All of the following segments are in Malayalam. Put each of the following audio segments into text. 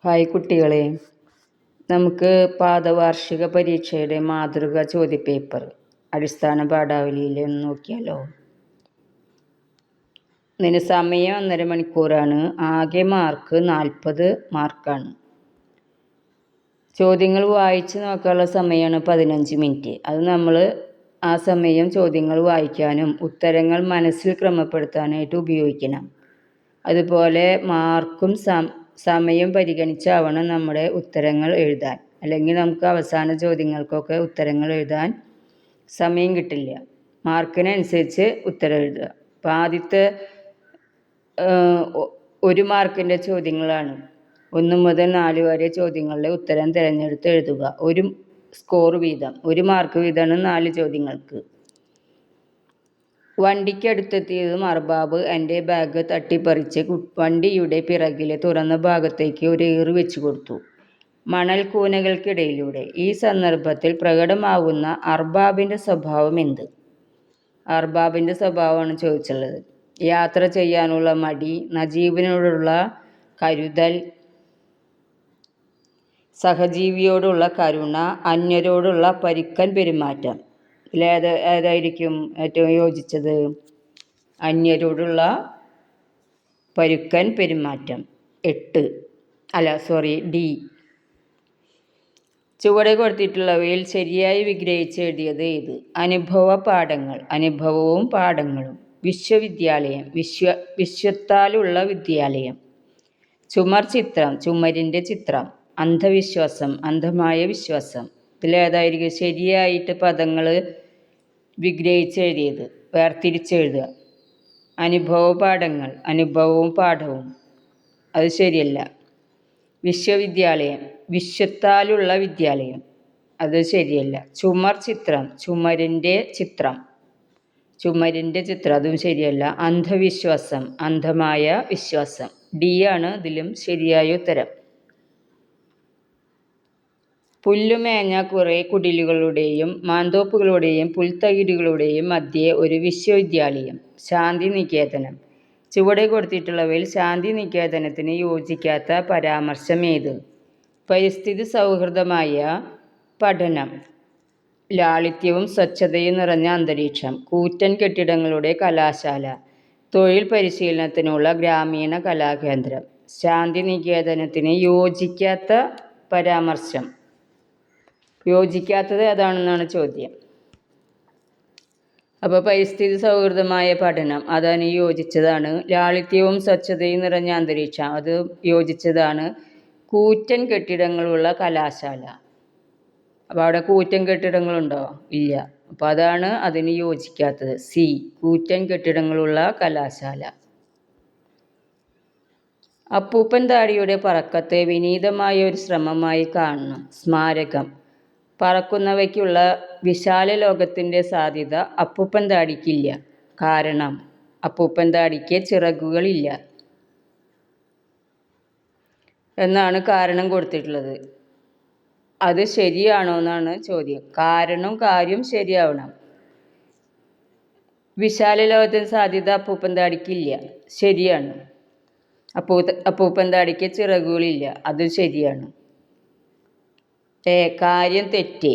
ഹായ് കുട്ടികളെ, നമുക്ക് പാദവാർഷിക പരീക്ഷയുടെ മാതൃക ചോദ്യപേപ്പർ അടിസ്ഥാന പാഠാവലിയിൽ ഒന്ന് നോക്കിയാലോ. ഇതിന് സമയം 1.5 മണിക്കൂറാണ്. ആകെ മാർക്ക് 40 മാർക്കാണ്. ചോദ്യങ്ങൾ വായിച്ച് നോക്കാനുള്ള സമയമാണ് 15 മിനിറ്റ്. അത് നമ്മൾ ആ സമയം ചോദ്യങ്ങൾ വായിക്കാനും ഉത്തരങ്ങൾ മനസ്സിൽ ക്രമപ്പെടുത്താനായിട്ട് ഉപയോഗിക്കണം. അതുപോലെ മാർക്കും സമയം പരിഗണിച്ചാവണം നമ്മുടെ ഉത്തരങ്ങൾ എഴുതാൻ. അല്ലെങ്കിൽ നമുക്ക് അവസാന ചോദ്യങ്ങൾക്കൊക്കെ ഉത്തരങ്ങൾ എഴുതാൻ സമയം കിട്ടില്ല. മാർക്കിനനുസരിച്ച് ഉത്തരം എഴുതുക. അപ്പം ആദ്യത്തെ 1 മാർക്കിൻ്റെ ചോദ്യങ്ങളാണ്. 1 മുതൽ 4 വരെ ചോദ്യങ്ങളുടെ ഉത്തരം തിരഞ്ഞെടുത്ത് എഴുതുക. 1 സ്കോർ വീതം, 1 മാർക്ക് വീതമാണ് 4 ചോദ്യങ്ങൾക്ക്. വണ്ടിക്കടുത്തെത്തിയതും അർബാബ് എൻ്റെ ബാഗ് തട്ടിപ്പറിച്ച് വണ്ടിയുടെ പിറകിലെ തുറന്ന ഭാഗത്തേക്ക് ഒരു ഏറ് വെച്ചു കൊടുത്തു. മണൽ കൂനകൾക്കിടയിലൂടെ. ഈ സന്ദർഭത്തിൽ പ്രകടമാകുന്ന അർബാബിൻ്റെ സ്വഭാവം എന്ത്? അർബാബിൻ്റെ സ്വഭാവമാണ് ചോദിച്ചുള്ളത്. യാത്ര ചെയ്യാനുള്ള മടി, നജീബിനോടുള്ള കരുതൽ, സഹജീവിയോടുള്ള കരുണ, അന്യരോടുള്ള പരുക്കൻ പെരുമാറ്റം. ഏതായിരിക്കും ഏറ്റവും യോജിച്ചത്? അന്യരോടുള്ള പരുക്കൻ പെരുമാറ്റം. ഡി. ചുവടെ കൊടുത്തിട്ടുള്ളവയിൽ ശരിയായി വിഗ്രഹിച്ച് എഴുതിയത് ഏത്? അനുഭവ പാഠങ്ങൾ, അനുഭവവും പാഠങ്ങളും. വിശ്വവിദ്യാലയം, വിശ്വത്താലുള്ള വിദ്യാലയം. ചുമർ ചിത്രം, ചുമരിൻ്റെ ചിത്രം. അന്ധവിശ്വാസം, അന്ധമായ വിശ്വാസം. ഇതിലേതായിരിക്കും ശരിയായിട്ട് പദങ്ങൾ വിഗ്രഹിച്ച് എഴുതിയത്? വേർതിരിച്ചെഴുതുക. അനുഭവ പാഠങ്ങൾ, അനുഭവവും പാഠവും. അത് ശരിയല്ല. വിശ്വവിദ്യാലയം, വിശ്വത്താലുള്ള വിദ്യാലയം. അത് ശരിയല്ല. ചുമർ ചിത്രം, ചുമരിൻ്റെ ചിത്രം, ചുമരിൻ്റെ ചിത്രം. അതും ശരിയല്ല. അന്ധവിശ്വാസം, അന്ധമായ വിശ്വാസം. ഡി ആണ് ഇതിലും ശരിയായ ഉത്തരം. പുല്ലുമേഞ്ഞ കുറേ കുടിലുകളുടെയും മാന്തോപ്പുകളുടെയും പുൽത്തകിടികളുടെയും മധ്യേ ഒരു വിശ്വവിദ്യാലയം. ശാന്തിനികേതനം. ചുവടെ കൊടുത്തിട്ടുള്ളവയിൽ ശാന്തിനികേതനത്തിന് യോജിക്കാത്ത പരാമർശം ഏത്? പരിസ്ഥിതി സൗഹൃദമായ പഠനം, ലാളിത്യവും സ്വച്ഛതയും നിറഞ്ഞ അന്തരീക്ഷം, കൂറ്റൻ കെട്ടിടങ്ങളുടെ കലാശാല, തൊഴിൽ പരിശീലനത്തിനുള്ള ഗ്രാമീണ കലാകേന്ദ്രം. ശാന്തിനികേതനത്തിന് യോജിക്കാത്ത പരാമർശം. യോജിക്കാത്തത് ഏതാണെന്നാണ് ചോദ്യം. അപ്പോൾ പരിസ്ഥിതി സൗഹൃദമായ പഠനം, അതിന് യോജിച്ചതാണ്. ലാളിത്യവും സ്വച്ഛതയും നിറഞ്ഞ അന്തരീക്ഷം, അത് യോജിച്ചതാണ്. കൂറ്റൻ കെട്ടിടങ്ങളുള്ള കലാശാല, അപ്പോൾ അവിടെ കൂറ്റൻ കെട്ടിടങ്ങളുണ്ടോ? ഇല്ല. അപ്പോൾ അതാണ് അതിന് യോജിക്കാത്തത്. സി, കൂറ്റൻ കെട്ടിടങ്ങളുള്ള കലാശാല. അപ്പൂപ്പൻ താടിയുടെ പറക്കത്തെ വിനീതമായ ഒരു ശ്രമമായി കാണണം. സ്മാരകം. പറക്കുന്നവയ്ക്കുള്ള വിശാല ലോകത്തിൻ്റെ സാധ്യത അപ്പൂപ്പൻ താടിക്കില്ല. കാരണം അപ്പൂപ്പൻ താടിക്ക് ചിറകുകളില്ല എന്നാണ് കാരണം കൊടുത്തിട്ടുള്ളത്. അത് ശരിയാണോ എന്നാണ് ചോദ്യം. കാര്യം ശരിയാവണം. വിശാല ലോകത്തിന് സാധ്യത അപ്പൂപ്പൻ താടിക്കില്ല, ശരിയാണ്. അപ്പൂപ്പൻ താടിക്ക് ചിറകുകളില്ല, അത് ശരിയാണ്. കാര്യം തെറ്റ്,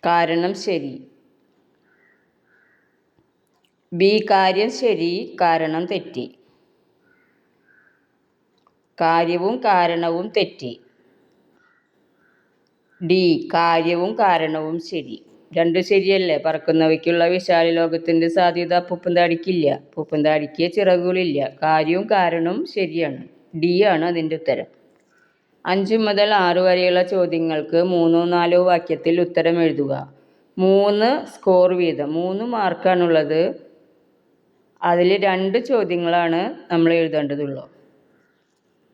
കാരണം ശരി. ബി, കാര്യം ശരി, കാരണം തെറ്റി. കാര്യവും കാരണവും തെറ്റി. ഡി, കാര്യവും കാരണവും ശരി. രണ്ടും ശരിയല്ലേ? പറക്കുന്നവയ്ക്കുള്ള വിശാല ലോകത്തിൻ്റെ സാധ്യത അപ്പൂപ്പൻ താടിക്കില്ല, അപ്പൂപ്പൻ താടിക്ക് ചിറകുകളില്ല. കാര്യവും കാരണവും ശരിയാണ്. ഡി ആണ് അതിൻ്റെ ഉത്തരം. 5 മുതൽ 6 വരെയുള്ള ചോദ്യങ്ങൾക്ക് 3ഓ 4ഓ വാക്യത്തിൽ ഉത്തരം എഴുതുക. 3 സ്കോർ വീതം, 3 മാർക്കാണുള്ളത്. അതിൽ 2 ചോദ്യങ്ങളാണ് നമ്മൾ എഴുതേണ്ടതുള്ളൂ.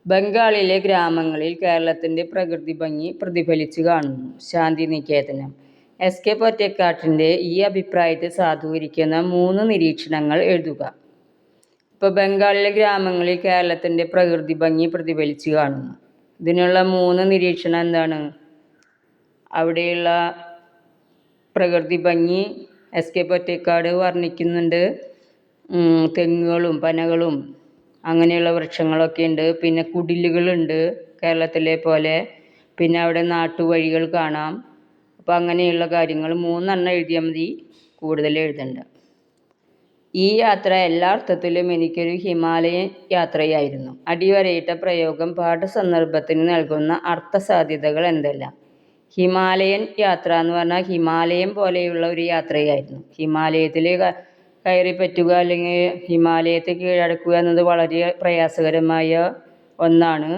ബംഗാളിലെ ഗ്രാമങ്ങളിൽ കേരളത്തിൻ്റെ പ്രകൃതി ഭംഗി പ്രതിഫലിച്ചു കാണുന്നു. ശാന്തിനികേതനം. എസ്.കെ. പൊറ്റക്കാട്ടിൻ്റെ ഈ അഭിപ്രായത്തെ സാധൂകരിക്കുന്ന 3 നിരീക്ഷണങ്ങൾ എഴുതുക. ഇപ്പോൾ ബംഗാളിലെ ഗ്രാമങ്ങളിൽ കേരളത്തിൻ്റെ പ്രകൃതി ഭംഗി പ്രതിഫലിച്ചു കാണുന്നു. ഇതിനുള്ള 3 നിരീക്ഷണം എന്താണ്? അവിടെയുള്ള പ്രകൃതി ഭംഗി എസ്.കെ. പൊറ്റക്കാട് വർണ്ണിക്കുന്നുണ്ട്. തെങ്ങുകളും പനകളും അങ്ങനെയുള്ള വൃക്ഷങ്ങളൊക്കെ ഉണ്ട്. പിന്നെ കുടിലുകളുണ്ട് കേരളത്തിലെ പോലെ. പിന്നെ അവിടെ നാട്ടുവഴികൾ കാണാം. അപ്പോൾ അങ്ങനെയുള്ള കാര്യങ്ങൾ 3 എഴുതിയാൽ മതി, കൂടുതൽ എഴുതണ്ട. ഈ യാത്ര എല്ലാ അർത്ഥത്തിലും എനിക്കൊരു ഹിമാലയൻ യാത്രയായിരുന്നു. അടിവരയിട്ട പ്രയോഗം പാഠസന്ദർഭത്തിന് നൽകുന്ന അർത്ഥസാധ്യതകൾ എന്തെല്ലാം? ഹിമാലയൻ യാത്ര എന്ന് പറഞ്ഞാൽ ഹിമാലയം പോലെയുള്ള ഒരു യാത്രയായിരുന്നു. ഹിമാലയത്തിൽ കയറി പറ്റുക അല്ലെങ്കിൽ ഹിമാലയത്തെ കീഴടക്കുക എന്നത് വളരെ പ്രയാസകരമായ ഒന്നാണ്.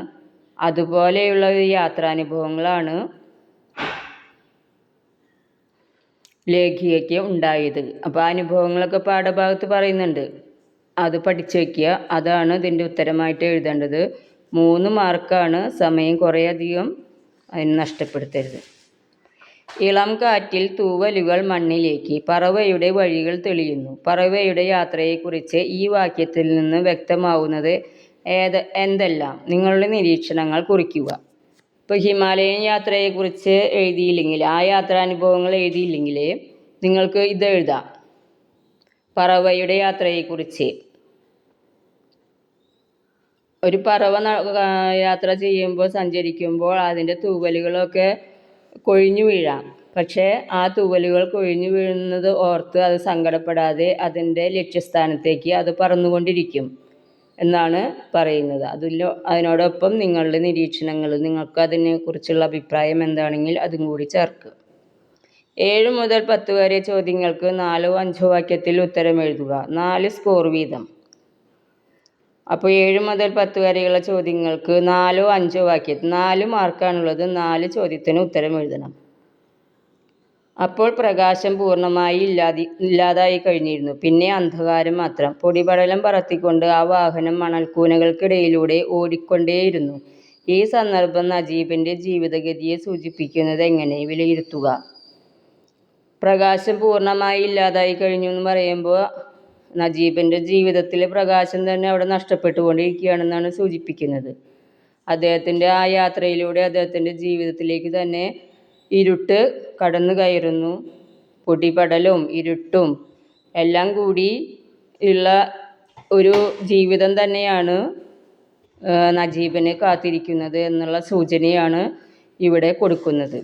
അതുപോലെയുള്ള ഒരു യാത്രാനുഭവങ്ങളാണ് ലേഖികയ്ക്ക് ഉണ്ടായത്. അപ്പോൾ ആ അനുഭവങ്ങളൊക്കെ പാഠഭാഗത്ത് പറയുന്നുണ്ട്, അത് പഠിച്ചു വയ്ക്കുക. അതാണ് ഇതിൻ്റെ ഉത്തരമായിട്ട് എഴുതേണ്ടത്. 3 മാർക്കാണ്. സമയം കുറേയധികം അതിന് നഷ്ടപ്പെടുത്തരുത്. ഇളം കാറ്റിൽ തൂവലുകൾ മണ്ണിലേക്ക്, പറവയുടെ വഴികൾ തെളിയുന്നു. പറവയുടെ യാത്രയെക്കുറിച്ച് ഈ വാക്യത്തിൽ നിന്ന് വ്യക്തമാവുന്നത് എന്തെല്ലാം? നിങ്ങളുടെ നിരീക്ഷണങ്ങൾ കുറിക്കുക. ഇപ്പോൾ ഹിമാലയൻ യാത്രയെക്കുറിച്ച് എഴുതിയില്ലെങ്കിൽ, ആ യാത്രാനുഭവങ്ങൾ എഴുതിയില്ലെങ്കിൽ നിങ്ങൾക്ക് ഇത് എഴുതാം. പറവയുടെ യാത്രയെക്കുറിച്ച് ഒരു പറവ യാത്ര ചെയ്യുമ്പോൾ, സഞ്ചരിക്കുമ്പോൾ അതിൻ്റെ തൂവലുകളൊക്കെ കൊഴിഞ്ഞു വീഴാം. പക്ഷേ ആ തൂവലുകൾ കൊഴിഞ്ഞു വീഴുന്നത് ഓർത്ത് അത് സങ്കടപ്പെടാതെ അതിൻ്റെ ലക്ഷ്യസ്ഥാനത്തേക്ക് അത് പറന്നുകൊണ്ടിരിക്കും എന്നാണ് പറയുന്നത്. അതിനോടൊപ്പം നിങ്ങളുടെ നിരീക്ഷണങ്ങൾ, നിങ്ങൾക്ക് അതിനെക്കുറിച്ചുള്ള അഭിപ്രായം എന്താണെങ്കിൽ അതും കൂടി ചേർക്കുക. 7 മുതൽ 10 വരെ ചോദ്യങ്ങൾക്ക് 4 5 വാക്യത്തിൽ ഉത്തരം എഴുതുക. 4 സ്കോർ വീതം. അപ്പോൾ 7 മുതൽ 10 വരെയുള്ള ചോദ്യങ്ങൾക്ക് 4 5 വാക്യത്തിൽ 4 മാർക്കാണുള്ളത്. 4 ചോദ്യത്തിന് ഉത്തരം എഴുതണം. അപ്പോൾ പ്രകാശം പൂർണ്ണമായി ഇല്ലാതായി കഴിഞ്ഞിരുന്നു. പിന്നെ അന്ധകാരം മാത്രം. പൊടിപടലം പറത്തിക്കൊണ്ട് ആ വാഹനം മണൽക്കൂനകൾക്കിടയിലൂടെ ഓടിക്കൊണ്ടേയിരുന്നു. ഈ സന്ദർഭം നജീബിൻ്റെ ജീവിതഗതിയെ സൂചിപ്പിക്കുന്നത് എങ്ങനെ? വിലയിരുത്തുക. പ്രകാശം പൂർണ്ണമായി ഇല്ലാതായി കഴിഞ്ഞു എന്ന് പറയുമ്പോൾ നജീബിൻ്റെ ജീവിതത്തിലെ പ്രകാശം തന്നെ അവിടെ നഷ്ടപ്പെട്ടുകൊണ്ടിരിക്കുകയാണെന്നാണ് സൂചിപ്പിക്കുന്നത്. അദ്ദേഹത്തിൻ്റെ ആ യാത്രയിലൂടെ അദ്ദേഹത്തിൻ്റെ ജീവിതത്തിലേക്ക് തന്നെ ഇരുട്ട് കടന്നു കയറുന്നു. പൊടിപടലും ഇരുട്ടും എല്ലാം കൂടി ഉള്ള ഒരു ജീവിതം തന്നെയാണ് നജീബിനെ കാത്തിരിക്കുന്നത് എന്നുള്ള സൂചനയാണ് ഇവിടെ കൊടുക്കുന്നത്.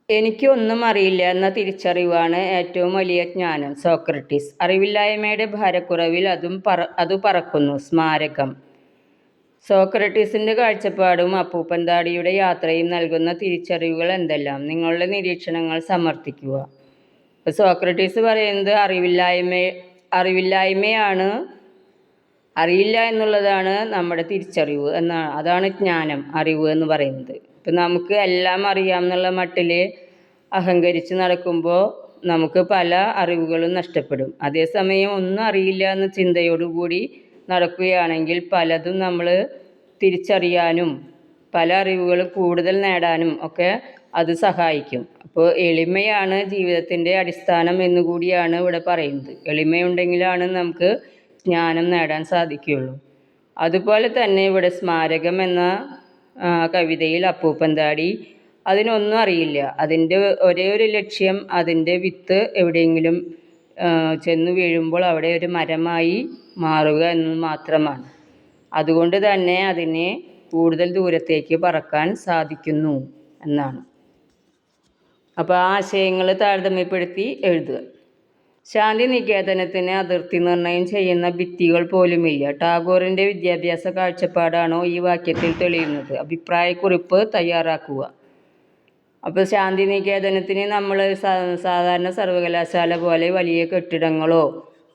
എനിക്കൊന്നും അറിയില്ല എന്ന തിരിച്ചറിവാണ് ഏറ്റവും വലിയ ജ്ഞാനം. സോക്രട്ടീസ്. അറിവില്ലായ്മയുടെ ഭാരക്കുറവിൽ അത് പറക്കുന്നു. സ്മാരകം. സോക്രട്ടീസിൻ്റെ കാഴ്ചപ്പാടും അപ്പൂപ്പൻ താടിയുടെ യാത്രയും നൽകുന്ന തിരിച്ചറിവുകൾ എന്തെല്ലാം? നിങ്ങളുടെ നിരീക്ഷണങ്ങൾ സമർത്ഥിക്കുക. ഇപ്പോൾ സോക്രട്ടീസ് പറയുന്നത് അറിവില്ലായ്മയാണ്, അറിയില്ല എന്നുള്ളതാണ് നമ്മുടെ തിരിച്ചറിവ് എന്നാണ്. അതാണ് ജ്ഞാനം, അറിവ് എന്ന് പറയുന്നത്. ഇപ്പം നമുക്ക് എല്ലാം അറിയാം എന്നുള്ള മട്ടിൽ അഹങ്കരിച്ച് നടക്കുമ്പോൾ നമുക്ക് പല അറിവുകളും നഷ്ടപ്പെടും. അതേസമയം ഒന്നും അറിയില്ല എന്ന ചിന്തയോടുകൂടി നടക്കുകയാണെങ്കിൽ പലതും നമ്മൾ തിരിച്ചറിയാനും പല അറിവുകൾ കൂടുതൽ നേടാനും ഒക്കെ അത് സഹായിക്കും. അപ്പോൾ എളിമയാണ് ജീവിതത്തിൻ്റെ അടിസ്ഥാനം എന്നുകൂടിയാണ് ഇവിടെ പറയുന്നത്. എളിമയുണ്ടെങ്കിലാണ് നമുക്ക് ജ്ഞാനം നേടാൻ സാധിക്കുകയുള്ളൂ. അതുപോലെ തന്നെ ഇവിടെ സ്മാരകം എന്ന കവിതയിൽ അപ്പൂപ്പൻ താടി അതിനൊന്നും അറിയില്ല. അതിൻ്റെ ഒരേ ഒരു ലക്ഷ്യം അതിൻ്റെ വിത്ത് എവിടെയെങ്കിലും ചെന്ന് വീഴുമ്പോൾ അവിടെ ഒരു മരമായി മാറുക എന്നത് മാത്രമാണ്. അതുകൊണ്ട് തന്നെ അതിനെ കൂടുതൽ ദൂരത്തേക്ക് പറക്കാൻ സാധിക്കുന്നു എന്നാണ്. അപ്പോൾ ആശയങ്ങൾ താരതമ്യപ്പെടുത്തി എഴുതുക. ശാന്തിനികേതനത്തിന് അതിർത്തി നിർണയം ചെയ്യുന്ന ഭിത്തികൾ പോലുമില്ല. ടാഗോറിൻ്റെ വിദ്യാഭ്യാസ കാഴ്ചപ്പാടാണോ ഈ വാക്യത്തിൽ തെളിയുന്നത്? അഭിപ്രായക്കുറിപ്പ് തയ്യാറാക്കുക. അപ്പോൾ ശാന്തിനികേതനത്തിന് നമ്മൾ സാധാരണ സർവകലാശാല പോലെ വലിയ കെട്ടിടങ്ങളോ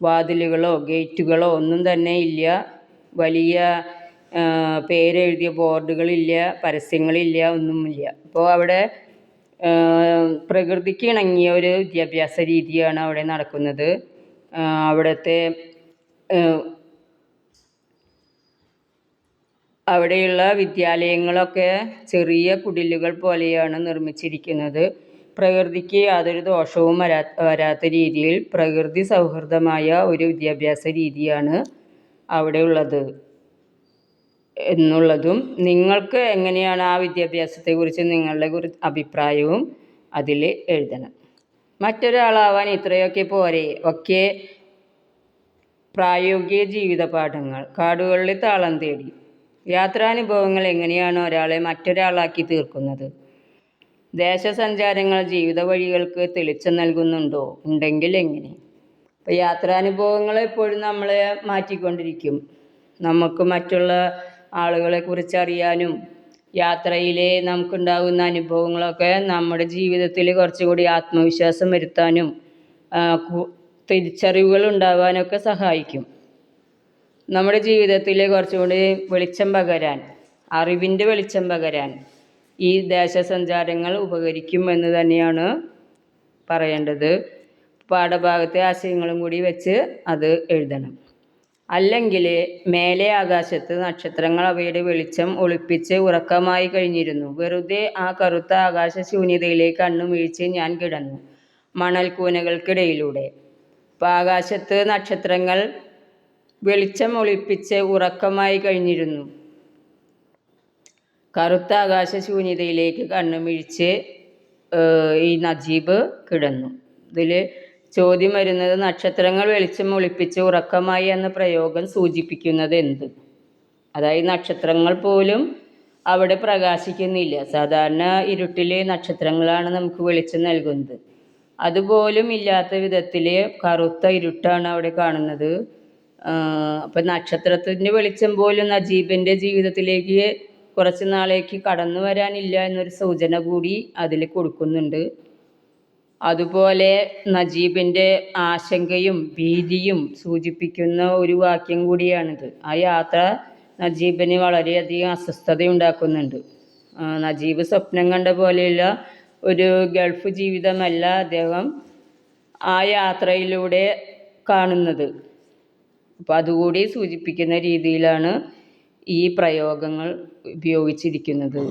വാതിലുകളോ ഗേറ്റുകളോ ഒന്നും തന്നെ ഇല്ല. വലിയ പേരെഴുതിയ ബോർഡുകളില്ല, പരസ്യങ്ങളില്ല, ഒന്നുമില്ല. അപ്പോൾ അവിടെ പ്രകൃതിക്ക് ഇണങ്ങിയ ഒരു വിദ്യാഭ്യാസ രീതിയാണ് അവിടെ നടക്കുന്നത്. അവിടെയുള്ള വിദ്യാലയങ്ങളൊക്കെ ചെറിയ കുടിലുകൾ പോലെയാണ് നിർമ്മിച്ചിരിക്കുന്നത്. പ്രകൃതിക്ക് യാതൊരു ദോഷവും വരാത്ത രീതിയിൽ പ്രകൃതി സൗഹൃദമായ ഒരു വിദ്യാഭ്യാസ രീതിയാണ് അവിടെ ഉള്ളത് എന്നുള്ളതും നിങ്ങൾക്ക് എങ്ങനെയാണ് ആ വിദ്യാഭ്യാസത്തെക്കുറിച്ച് നിങ്ങളുടെ അഭിപ്രായവും അതിൽ എഴുതണം. മറ്റൊരാളാവാൻ ഇത്രയൊക്കെ പോരെ? ഒക്കെ പ്രായോഗിക ജീവിത പാഠങ്ങൾ. കാടുകളിൽ താളം തേടി. യാത്രാനുഭവങ്ങൾ എങ്ങനെയാണ് ഒരാളെ മറ്റൊരാളാക്കി തീർക്കുന്നത്? ദേശസഞ്ചാരങ്ങൾ ജീവിത വഴികൾക്ക് തെളിച്ചം നൽകുന്നുണ്ടോ? ഉണ്ടെങ്കിൽ എങ്ങനെ? ഇപ്പം യാത്രാനുഭവങ്ങൾ എപ്പോഴും നമ്മളെ മാറ്റിക്കൊണ്ടിരിക്കും. നമുക്ക് മറ്റുള്ള ആളുകളെ കുറിച്ച് അറിയാനും യാത്രയിൽ നമുക്കുണ്ടാകുന്ന അനുഭവങ്ങളൊക്കെ നമ്മുടെ ജീവിതത്തിൽ കുറച്ചുകൂടി ആത്മവിശ്വാസം വരുത്താനും തിരിച്ചറിവുകൾ ഉണ്ടാകാനൊക്കെ സഹായിക്കും. നമ്മുടെ ജീവിതത്തിൽ കുറച്ചുകൂടി വെളിച്ചം പകരാൻ, അറിവിൻ്റെ വെളിച്ചം പകരാൻ ഈ ദേശസഞ്ചാരങ്ങൾ ഉപകരിക്കും എന്ന് തന്നെയാണ് പറയേണ്ടത്. പാഠഭാഗത്തെ ആശയങ്ങളും കൂടി വെച്ച് അത് എഴുതണം. അല്ലെങ്കിൽ മേലെ ആകാശത്ത് നക്ഷത്രങ്ങൾ അവയുടെ വെളിച്ചം ഒളിപ്പിച്ച് ഉറക്കമായി കഴിഞ്ഞിരുന്നു. വെറുതെ ആ കറുത്ത ആകാശശൂന്യതയിലേക്ക് കണ്ണുമിഴിച്ച് ഞാൻ കിടന്നു മണൽക്കൂനകൾക്കിടയിലൂടെ. അപ്പം ആകാശത്ത് നക്ഷത്രങ്ങൾ വെളിച്ചം ഒളിപ്പിച്ച് ഉറക്കമായി കഴിഞ്ഞിരുന്നു. കറുത്ത ആകാശശൂന്യതയിലേക്ക് കണ്ണുമിഴിച്ച് ഈ നജീബ് കിടന്നു. ഇതിൽ ചോദ്യം വരുന്നത് നക്ഷത്രങ്ങൾ വെളിച്ചം ഒളിപ്പിച്ച് ഉറക്കമായി എന്ന പ്രയോഗം സൂചിപ്പിക്കുന്നത് എന്ത്? അതായത് നക്ഷത്രങ്ങൾ പോലും അവിടെ പ്രകാശിക്കുന്നില്ല. സാധാരണ ഇരുട്ടിൽ നക്ഷത്രങ്ങളാണ് നമുക്ക് വെളിച്ചം നൽകുന്നത്. അതുപോലും ഇല്ലാത്ത വിധത്തിൽ കറുത്ത ഇരുട്ടാണ് അവിടെ കാണുന്നത്. അപ്പം നക്ഷത്രത്തിൻ്റെ വെളിച്ചം പോലും നജീബിൻ്റെ ജീവിതത്തിലേക്ക് കുറച്ച് നാളേക്ക് കടന്നു വരാനില്ല എന്നൊരു സൂചന കൂടി അതിൽ കൊടുക്കുന്നുണ്ട്. അതുപോലെ നജീബിൻ്റെ ആശങ്കയും ഭീതിയും സൂചിപ്പിക്കുന്ന ഒരു വാക്യം കൂടിയാണിത്. ആ യാത്ര നജീബിന് വളരെയധികം അസ്വസ്ഥതയുണ്ടാക്കുന്നുണ്ട്. നജീബ് സ്വപ്നം കണ്ട പോലെയുള്ള ഒരു ഗൾഫ് ജീവിതമല്ല അദ്ദേഹം ആ യാത്രയിലൂടെ കാണുന്നത്. അപ്പോൾ അതുകൂടി സൂചിപ്പിക്കുന്ന രീതിയിലാണ് ഈ പ്രയോഗങ്ങൾ ഉപയോഗിച്ചിരിക്കുന്നത്.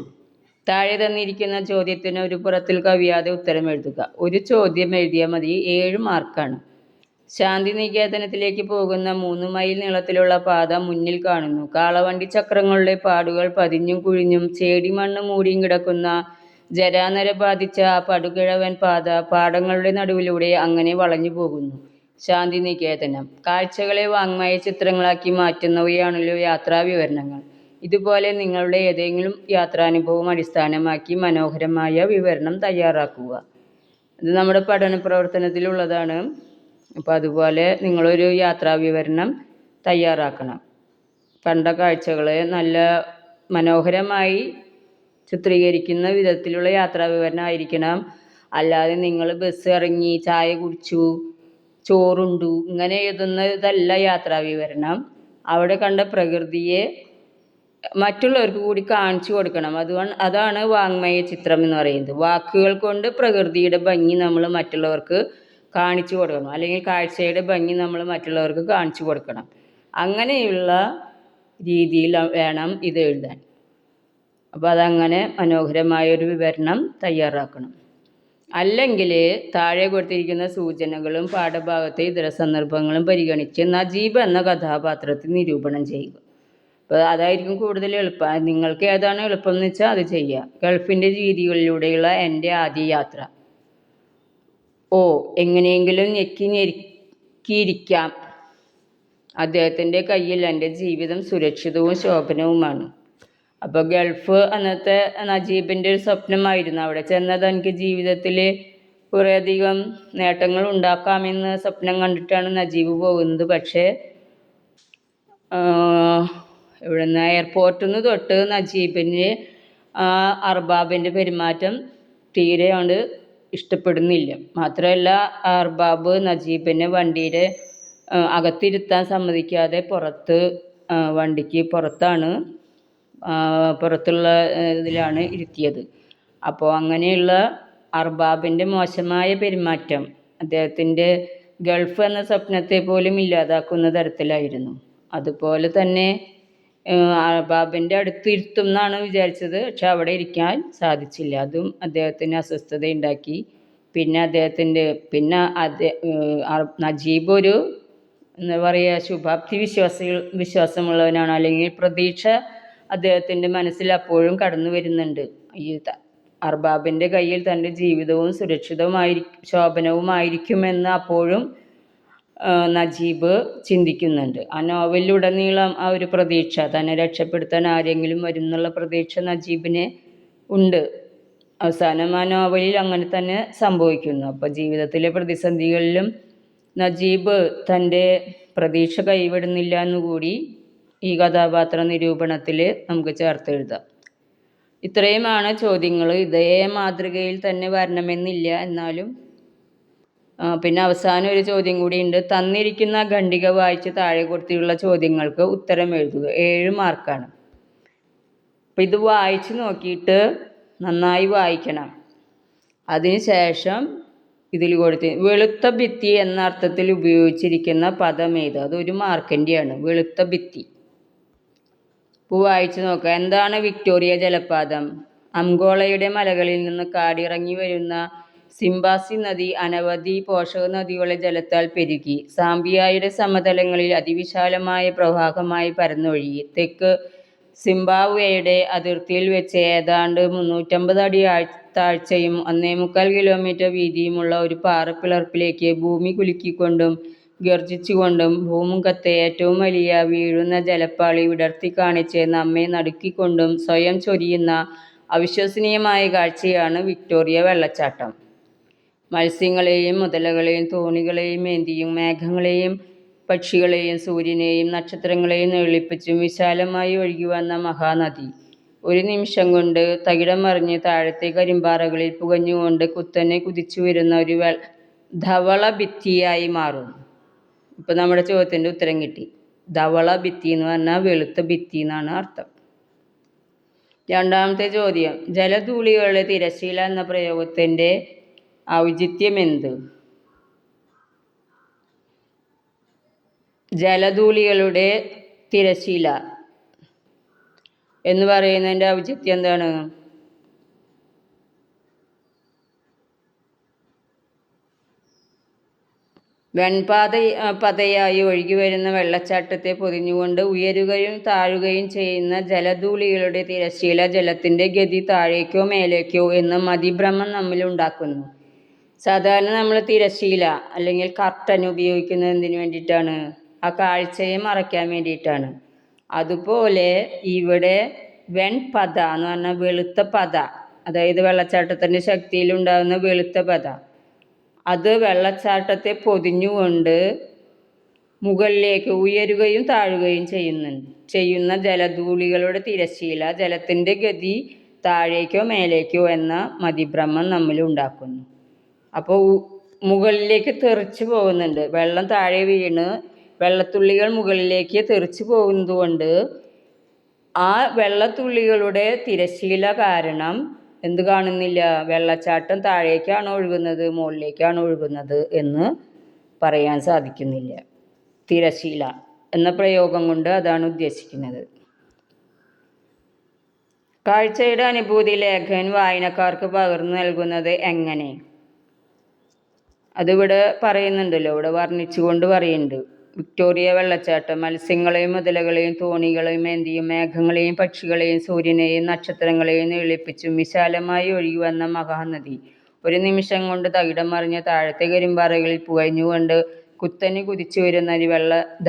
താഴെ തന്നിരിക്കുന്ന ചോദ്യത്തിന് ഒരു പുറത്തിൽ കവിയാതെ ഉത്തരം എഴുതുക. ഒരു ചോദ്യം എഴുതിയാൽ മതി. 7 മാർക്കാണ്. ശാന്തിനികേതനത്തിലേക്ക് പോകുന്ന 3 മൈൽ നീളത്തിലുള്ള പാത മുന്നിൽ കാണുന്നു. കാളവണ്ടി ചക്രങ്ങളുടെ പാടുകൾ പതിഞ്ഞും കുഴിഞ്ഞും ചേടിമണ്ണ് മൂടിയും കിടക്കുന്ന ജരാനര ബാധിച്ച ആ പടുകിഴവൻ പാത പാടങ്ങളുടെ നടുവിലൂടെ അങ്ങനെ വളഞ്ഞു പോകുന്നു. ശാന്തിനികേതനം. കാഴ്ചകളെ വാങ്മയ ചിത്രങ്ങളാക്കി മാറ്റുന്നവയാണല്ലോ യാത്രാവിവരണങ്ങൾ. ഇതുപോലെ നിങ്ങളുടെ ഏതെങ്കിലും യാത്രാനുഭവം അടിസ്ഥാനമാക്കി മനോഹരമായ വിവരണം തയ്യാറാക്കുക. ഇത് നമ്മുടെ പഠന പ്രവർത്തനത്തിലുള്ളതാണ്. അപ്പോൾ അതുപോലെ നിങ്ങളൊരു യാത്രാവിവരണം തയ്യാറാക്കണം. കണ്ട കാഴ്ചകളെ നല്ല മനോഹരമായി ചിത്രീകരിക്കുന്ന വിധത്തിലുള്ള യാത്രാവിവരണം ആയിരിക്കണം. അല്ലാതെ നിങ്ങൾ ബസ് ഇറങ്ങി ചായ കുടിച്ചു ചോറുണ്ടു ഇങ്ങനെ എഴുതുന്നതല്ല യാത്രാവിവരണം. അവിടെ കണ്ട പ്രകൃതിയെ മറ്റുള്ളവർക്ക് കൂടി കാണിച്ചു കൊടുക്കണം. അതാണ് വാങ്മയ ചിത്രം എന്ന് പറയുന്നത്. വാക്കുകൾ കൊണ്ട് പ്രകൃതിയുടെ ഭംഗി നമ്മൾ മറ്റുള്ളവർക്ക് കാണിച്ചു കൊടുക്കണം. അല്ലെങ്കിൽ കാഴ്ചയുടെ ഭംഗി നമ്മൾ മറ്റുള്ളവർക്ക് കാണിച്ചു കൊടുക്കണം. അങ്ങനെയുള്ള രീതിയിൽ വേണം ഇത് എഴുതാൻ. അപ്പോൾ അതങ്ങനെ മനോഹരമായൊരു വിവരണം തയ്യാറാക്കണം. അല്ലെങ്കിൽ താഴെ കൊടുത്തിരിക്കുന്ന സൂചനകളും പാഠഭാഗത്തെ ഇതര സന്ദർഭങ്ങളും പരിഗണിച്ച് നജീബ് എന്ന കഥാപാത്രത്തെ നിരൂപണം ചെയ്യുക. അപ്പോൾ അതായിരിക്കും കൂടുതൽ എളുപ്പം. നിങ്ങൾക്ക് ഏതാണ് എളുപ്പം എന്ന് വെച്ചാൽ അത് ചെയ്യുക. ഗൾഫിൻ്റെ വീതികളിലൂടെയുള്ള എൻ്റെ ആദ്യ യാത്ര. എങ്ങനെയെങ്കിലും ഞെക്കിയിരിക്കാം. അദ്ദേഹത്തിൻ്റെ കയ്യിൽ എൻ്റെ ജീവിതം സുരക്ഷിതവും ശോഭനവുമാണ്. അപ്പോൾ ഗൾഫ് അന്നത്തെ നജീബിൻ്റെ ഒരു സ്വപ്നമായിരുന്നു. അവിടെ ചെന്നത് എനിക്ക് ജീവിതത്തിൽ കുറേയധികം നേട്ടങ്ങൾ ഉണ്ടാക്കാമെന്ന് സ്വപ്നം കണ്ടിട്ടാണ് നജീബ് പോകുന്നത്. പക്ഷേ ഇവിടുന്ന് എയർപോർട്ടിൽ നിന്ന് തൊട്ട് നജീബിന് അർബാബിൻ്റെ പെരുമാറ്റം തീരെ കൊണ്ട് ഇഷ്ടപ്പെടുന്നില്ല. മാത്രമല്ല അർബാബ് നജീബിനെ വണ്ടിയുടെ അകത്തിരുത്താൻ സമ്മതിക്കാതെ വണ്ടിക്ക് പുറത്തുള്ള ഇതിലാണ് ഇരുത്തിയത്. അപ്പോൾ അങ്ങനെയുള്ള അർബാബിൻ്റെ മോശമായ പെരുമാറ്റം അദ്ദേഹത്തിൻ്റെ ഗൾഫ് എന്ന സ്വപ്നത്തെ പോലും ഇല്ലാതാക്കുന്ന തരത്തിലായിരുന്നു. അതുപോലെ തന്നെ അർബാബിൻ്റെ അടുത്ത് ഇരുത്തും എന്നാണ് വിചാരിച്ചത്. പക്ഷെ അവിടെ ഇരിക്കാൻ സാധിച്ചില്ല. അതും അദ്ദേഹത്തിന് അസ്വസ്ഥതയുണ്ടാക്കി. പിന്നെ നജീബ് ഒരു എന്താ പറയുക ശുഭാപ്തി വിശ്വാസമുള്ളവനാണ്. അല്ലെങ്കിൽ പ്രതീക്ഷ അദ്ദേഹത്തിൻ്റെ മനസ്സിൽ അപ്പോഴും കടന്നു വരുന്നുണ്ട്. ഈ അർബാബിൻ്റെ കയ്യിൽ തൻ്റെ ജീവിതവും ശോഭനവുമായിരിക്കുമെന്ന് അപ്പോഴും നജീബ് ചിന്തിക്കുന്നുണ്ട്. ആ നോവലിലുടനീളം ആ ഒരു പ്രതീക്ഷ, തന്നെ രക്ഷപ്പെടുത്താൻ ആരെങ്കിലും വരും എന്നുള്ള പ്രതീക്ഷ നജീബിന് ഉണ്ട്. അവസാനം ആ നോവലിൽ അങ്ങനെ തന്നെ സംഭവിക്കുന്നു. അപ്പോൾ ജീവിതത്തിലെ പ്രതിസന്ധികളിലും നജീബ് തൻ്റെ പ്രതീക്ഷ കൈവിടുന്നില്ല എന്നുകൂടി ഈ കഥാപാത്ര നിരൂപണത്തിൽ നമുക്ക് ചേർത്തെഴുതാം. ഇത്രയുമാണ് ചോദ്യങ്ങൾ. ഇതേ മാതൃകയിൽ തന്നെ വരണമെന്നില്ല, എന്നാലും പിന്നെ അവസാനം ഒരു ചോദ്യം കൂടിയുണ്ട്. തന്നിരിക്കുന്ന ഖണ്ഡിക വായിച്ച് താഴെ കൊടുത്തിട്ടുള്ള ചോദ്യങ്ങൾക്ക് ഉത്തരം എഴുതുക. 7 മാർക്കാണ്. അപ്പം ഇത് വായിച്ച് നോക്കിയിട്ട് നന്നായി വായിക്കണം. അതിനുശേഷം ഇതിൽ കൊടുത്ത് വെളുത്ത ഭിത്തി എന്ന അർത്ഥത്തിൽ ഉപയോഗിച്ചിരിക്കുന്ന പദം ഏത്? അതൊരു മാർക്കിൻ്റെയാണ്. വെളുത്ത ഭിത്തി. ഇപ്പോൾ വായിച്ച് നോക്കുക. എന്താണ് വിക്ടോറിയ ജലപാതം? അംഗോളയുടെ മലകളിൽ നിന്ന് കാടിറങ്ങി വരുന്ന സിംബാസി നദി അനവധി പോഷക നദികളെ ജലത്താൽ പെരുകി സാംബിയായുടെ സമതലങ്ങളിൽ അതിവിശാലമായ പ്രവാഹമായി പരന്നൊഴുകി. തെക്ക് സിംബാബ്വേയുടെ അതിർത്തിയിൽ വെച്ച് ഏതാണ്ട് 350 അടി താഴ്ചയും 1.25 കിലോമീറ്റർ വീതിയുമുള്ള ഒരു പാറപ്പിളർപ്പിലേക്ക് ഭൂമി കുലുക്കിക്കൊണ്ടും ഗർജിച്ചുകൊണ്ടും ഭൂമുഖത്തെ ഏറ്റവും വലിയ വീഴുന്ന ജലപ്പാളി വിടർത്തി കാണിച്ച് നമ്മെ നടുക്കിക്കൊണ്ടും സ്വയം ചൊരിയുന്ന അവിശ്വസനീയമായ കാഴ്ചയാണ് വിക്ടോറിയ വെള്ളച്ചാട്ടം. മത്സ്യങ്ങളെയും മുതലകളെയും തോണികളെയും ഏന്തിയും മേഘങ്ങളെയും പക്ഷികളെയും സൂര്യനെയും നക്ഷത്രങ്ങളെയും നെളിപ്പിച്ചും വിശാലമായി ഒഴുകിവന്ന മഹാനദി ഒരു നിമിഷം കൊണ്ട് തകിടം മറിഞ്ഞ് താഴത്തെ കരിമ്പാറകളിൽ പുകഞ്ഞുകൊണ്ട് കുത്തനെ കുതിച്ചു വരുന്ന ഒരു ധവള ഭിത്തിയായി മാറും. ഇപ്പം നമ്മുടെ ചോദ്യത്തിൻ്റെ ഉത്തരം കിട്ടി. ധവള ഭിത്തി എന്ന് പറഞ്ഞാൽ വെളുത്ത ഭിത്തി എന്നാണ് അർത്ഥം. രണ്ടാമത്തെ ചോദ്യം, ജലധൂളികളുടെ തിരശ്ശീല എന്ന പ്രയോഗത്തിൻ്റെ ഔചിത്യം എന്ത്? ജലധൂളികളുടെ തിരശ്ശീല എന്ന് പറയുന്നതിൻ്റെ ഔചിത്യം എന്താണ്? പതയായി ഒഴുകി വരുന്ന വെള്ളച്ചാട്ടത്തെ പൊതിഞ്ഞുകൊണ്ട് ഉയരുകയും താഴുകയും ചെയ്യുന്ന ജലധൂളികളുടെ തിരശ്ശീല ജലത്തിൻ്റെ ഗതി താഴേക്കോ മേലേക്കോ എന്ന് മതിഭ്രമം നമ്മിലുണ്ടാക്കുന്നു. സാധാരണ നമ്മൾ തിരശ്ശീല അല്ലെങ്കിൽ കർട്ടൻ ഉപയോഗിക്കുന്നത് എന്തിനു വേണ്ടിയിട്ടാണ്? ആ കാഴ്ചയെ മറയ്ക്കാൻ വേണ്ടിയിട്ടാണ്. അതുപോലെ ഇവിടെ വെൺപത എന്ന് പറഞ്ഞാൽ വെളുത്ത പത, അതായത് വെള്ളച്ചാട്ടത്തിൻ്റെ ശക്തിയിലുണ്ടാകുന്ന വെളുത്ത പത, അത് വെള്ളച്ചാട്ടത്തെ പൊതിഞ്ഞുകൊണ്ട് മുകളിലേക്ക് ഉയരുകയും താഴുകയും ചെയ്യുന്ന ജലധൂളികളുടെ തിരശ്ശീല ജലത്തിൻ്റെ ഗതി താഴേക്കോ മേലേക്കോ എന്ന മതിഭ്രമം നമ്മിലുണ്ടാക്കുന്നു. അപ്പോൾ മുകളിലേക്ക് തെറിച്ചു പോകുന്നുണ്ട്. വെള്ളം താഴെ വീണ് വെള്ളത്തുള്ളികൾ മുകളിലേക്ക് തെറിച്ചു പോകുന്നതുകൊണ്ട് ആ വെള്ളത്തുള്ളികളുടെ തിരശ്ശീല കാരണം എന്ത് കാണുന്നില്ല? വെള്ളച്ചാട്ടം താഴേക്കാണ് ഒഴുകുന്നത് മുകളിലേക്കാണ് ഒഴുകുന്നത് എന്ന് പറയാൻ സാധിക്കുന്നില്ല. തിരശ്ശീല എന്ന പ്രയോഗം കൊണ്ട് അതാണ് ഉദ്ദേശിക്കുന്നത്. കാഴ്ചയുടെ അനുഭൂതി ലേഖകൻ വായനക്കാർക്ക് പകർന്നു നൽകുന്നത് എങ്ങനെ? അതിവിടെ പറയുന്നുണ്ടല്ലോ, ഇവിടെ വർണ്ണിച്ചുകൊണ്ട് പറയുന്നുണ്ട്. വിക്ടോറിയ വെള്ളച്ചാട്ടം മത്സ്യങ്ങളെയും മുതലകളെയും തോണികളെയും ഏന്തിയും മേഘങ്ങളെയും പക്ഷികളെയും സൂര്യനെയും നക്ഷത്രങ്ങളെയും നെളിപ്പിച്ചും വിശാലമായി ഒഴുകി വന്ന മഹാനദി ഒരു നിമിഷം കൊണ്ട് തകിടം മറിഞ്ഞ താഴത്തെ കരിമ്പാറകളിൽ പുകഞ്ഞുകൊണ്ട് കുത്തനെ കുതിച്ചു വരുന്ന ഒരു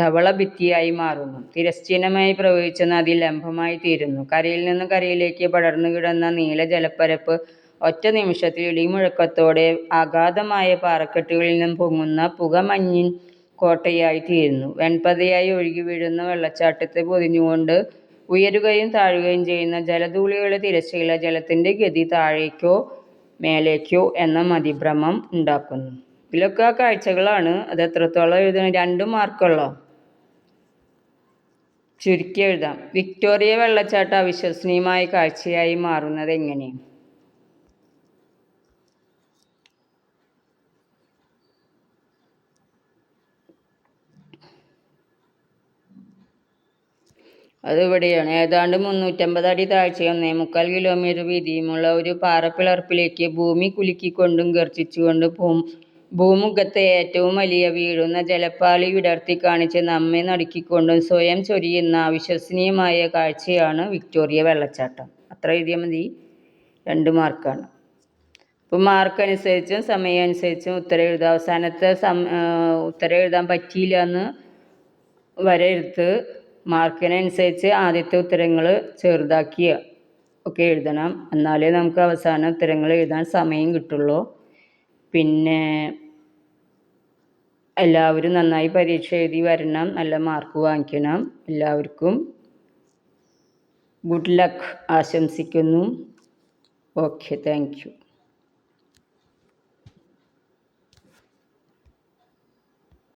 ധവള ഭിത്തിയായി മാറുന്നു. തിരശ്ചീനമായി പ്രവഹിച്ച നദി ലംബമായി തീരുന്നു. കരയിൽ നിന്ന് കരയിലേക്ക് പടർന്നു കിടന്ന നീല ജലപ്പരപ്പ് ഒറ്റ നിമിഷത്തിൽ ഇടിമുഴക്കത്തോടെ അഗാധമായ പാറക്കെട്ടുകളിൽ നിന്നും പൊങ്ങുന്ന പുകമഞ്ഞിൻ കോട്ടയായി തീരുന്നു. വെൺപതയായി ഒഴുകി വീഴുന്ന വെള്ളച്ചാട്ടത്തെ പൊതിഞ്ഞുകൊണ്ട് ഉയരുകയും താഴുകയും ചെയ്യുന്ന ജലധൂളികളുടെ തിരശ്ശീല ജലത്തിൻ്റെ ഗതി താഴേക്കോ മേലേക്കോ എന്ന മതിഭ്രമം ഉണ്ടാക്കുന്നു. ഇതിലൊക്കെ ആ കാഴ്ചകളാണ്. അത് എത്രത്തോളം എഴുതണം? 2 മാർക്കുള്ളോ? ചുരുക്കി എഴുതാം. വിക്ടോറിയ വെള്ളച്ചാട്ടം അവിശ്വസനീയമായ കാഴ്ചയായി മാറുന്നത് എങ്ങനെ? അതിവിടെയാണ്. ഏതാണ്ട് 350 അടി താഴ്ചയും 1.25 കിലോമീറ്റർ വീതിയുമുള്ള ഒരു പാറപ്പിളർപ്പിലേക്ക് ഭൂമി കുലുക്കിക്കൊണ്ടും ഗർജിച്ചുകൊണ്ടും ഭൂമുഖത്തെ ഏറ്റവും വലിയ വീഴുന്ന ജലപ്പാളി വിടർത്തി കാണിച്ച് നമ്മെ നടുക്കിക്കൊണ്ടും സ്വയം ചൊരിയുന്ന അവിശ്വസനീയമായ കാഴ്ചയാണ് വിക്ടോറിയ വെള്ളച്ചാട്ടം. അത്ര എഴുതിയാൽ മതി. 2 മാർക്കാണ്. അപ്പോൾ മാർക്ക് അനുസരിച്ചും സമയം അനുസരിച്ചും ഉത്തരം എഴുതുക. അവസാനത്തെ ഉത്തരം എഴുതാൻ പറ്റിയില്ല എന്ന് വരരുത്. മാർക്കിനനുസരിച്ച് ആദ്യത്തെ ഉത്തരങ്ങൾ ചെറുതാക്കി ഒക്കെ എഴുതണം. എന്നാലേ നമുക്ക് അവസാന ഉത്തരങ്ങൾ എഴുതാൻ സമയം കിട്ടുള്ളൂ. പിന്നെ എല്ലാവരും നന്നായി പരീക്ഷ എഴുതി വരണം, നല്ല മാർക്ക് വാങ്ങിക്കണം. എല്ലാവർക്കും ഗുഡ് ലക്ക് ആശംസിക്കുന്നു. Okay, thank you.